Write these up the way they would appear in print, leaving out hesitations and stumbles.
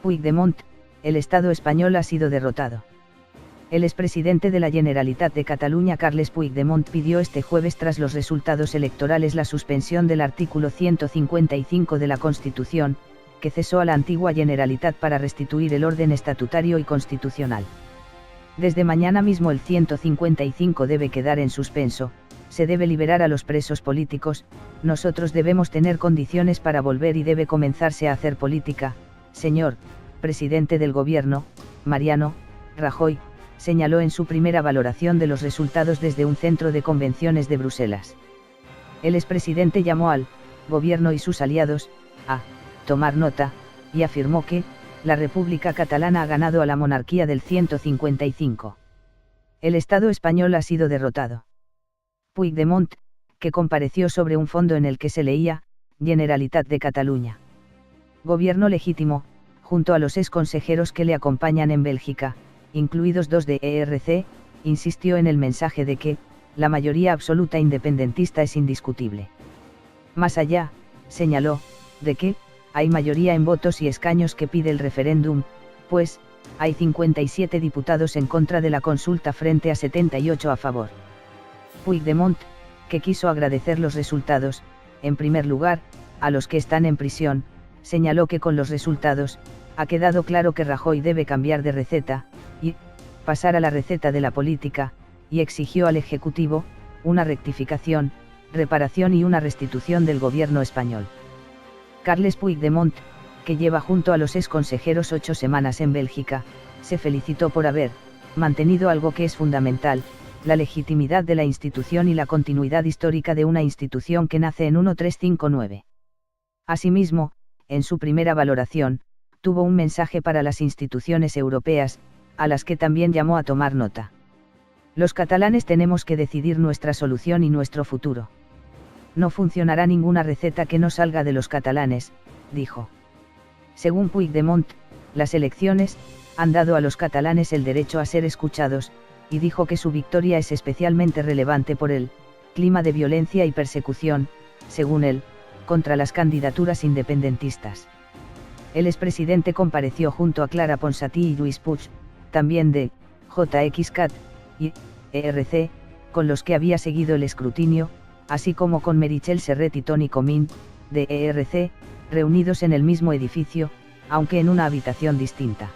Puigdemont, el Estado español ha sido derrotado. El expresidente de la Generalitat de Cataluña, Carles Puigdemont, pidió este jueves tras los resultados electorales la suspensión del artículo 155 de la Constitución, que cesó a la antigua Generalitat para restituir el orden estatutario y constitucional. Desde mañana mismo el 155 debe quedar en suspenso, se debe liberar a los presos políticos, nosotros debemos tener condiciones para volver y debe comenzarse a hacer política, señor presidente del gobierno, Mariano Rajoy, señaló en su primera valoración de los resultados desde un centro de convenciones de Bruselas. El expresidente llamó al gobierno y sus aliados a tomar nota, y afirmó que la República Catalana ha ganado a la monarquía del 155. El Estado español ha sido derrotado. Puigdemont, que compareció sobre un fondo en el que se leía Generalitat de Cataluña. Gobierno legítimo, junto a los exconsejeros que le acompañan en Bélgica, incluidos 2 de ERC, insistió en el mensaje de que la mayoría absoluta independentista es indiscutible. Más allá, señaló, de que hay mayoría en votos y escaños que pide el referéndum, pues hay 57 diputados en contra de la consulta frente a 78 a favor. Puigdemont, que quiso agradecer los resultados, en primer lugar, a los que están en prisión, señaló que con los resultados, ha quedado claro que Rajoy debe cambiar de receta, y pasar a la receta de la política, y exigió al Ejecutivo una rectificación, reparación y una restitución del gobierno español. Carles Puigdemont, que lleva junto a los exconsejeros 8 semanas en Bélgica, se felicitó por haber mantenido algo que es fundamental, la legitimidad de la institución y la continuidad histórica de una institución que nace en 1359. Asimismo, en su primera valoración, tuvo un mensaje para las instituciones europeas, a las que también llamó a tomar nota. Los catalanes tenemos que decidir nuestra solución y nuestro futuro. No funcionará ninguna receta que no salga de los catalanes, dijo. Según Puigdemont, las elecciones han dado a los catalanes el derecho a ser escuchados, y dijo que su victoria es especialmente relevante por el clima de violencia y persecución, según él, contra las candidaturas independentistas. El expresidente compareció junto a Clara Ponsatí y Lluís Puig, también de JXCat y ERC, con los que había seguido el escrutinio, así como con Meritxell Serret y Toni Comín, de ERC, reunidos en el mismo edificio, aunque en una habitación distinta.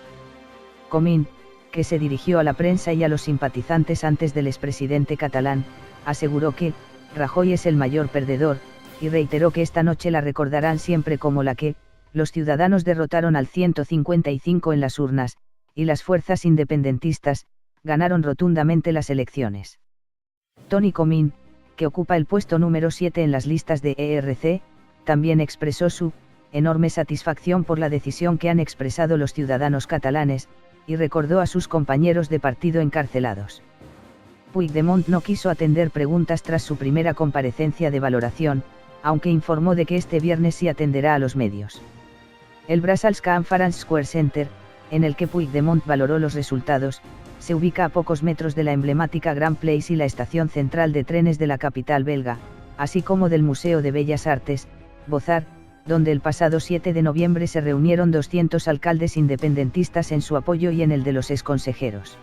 Comín, que se dirigió a la prensa y a los simpatizantes antes del expresidente catalán, aseguró que Rajoy es el mayor perdedor, y reiteró que esta noche la recordarán siempre como la que los ciudadanos derrotaron al 155 en las urnas, y las fuerzas independentistas ganaron rotundamente las elecciones. Toni Comín, que ocupa el puesto número 7 en las listas de ERC, también expresó su enorme satisfacción por la decisión que han expresado los ciudadanos catalanes, y recordó a sus compañeros de partido encarcelados. Puigdemont no quiso atender preguntas tras su primera comparecencia de valoración, aunque informó de que este viernes sí atenderá a los medios. El Brussels Conference Square Center, en el que Puigdemont valoró los resultados, se ubica a pocos metros de la emblemática Grand Place y la estación central de trenes de la capital belga, así como del Museo de Bellas Artes, Bozar, donde el pasado 7 de noviembre se reunieron 200 alcaldes independentistas en su apoyo y en el de los exconsejeros.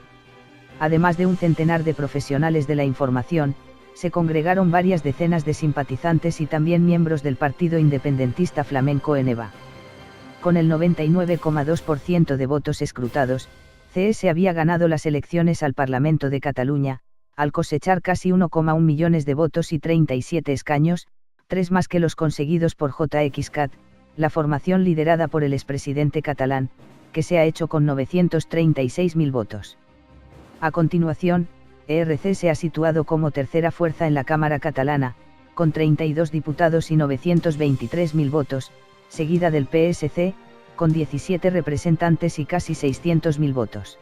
Además de un centenar de profesionales de la información, se congregaron varias decenas de simpatizantes y también miembros del partido independentista flamenco Eneva. Con el 99,2% de votos escrutados, CS había ganado las elecciones al Parlamento de Cataluña, al cosechar casi 1,1 millones de votos y 37 escaños, 3 más que los conseguidos por JXCat, la formación liderada por el expresidente catalán, que se ha hecho con 936.000 votos. A continuación, ERC se ha situado como tercera fuerza en la Cámara catalana, con 32 diputados y 923.000 votos, seguida del PSC, con 17 representantes y casi 600.000 votos.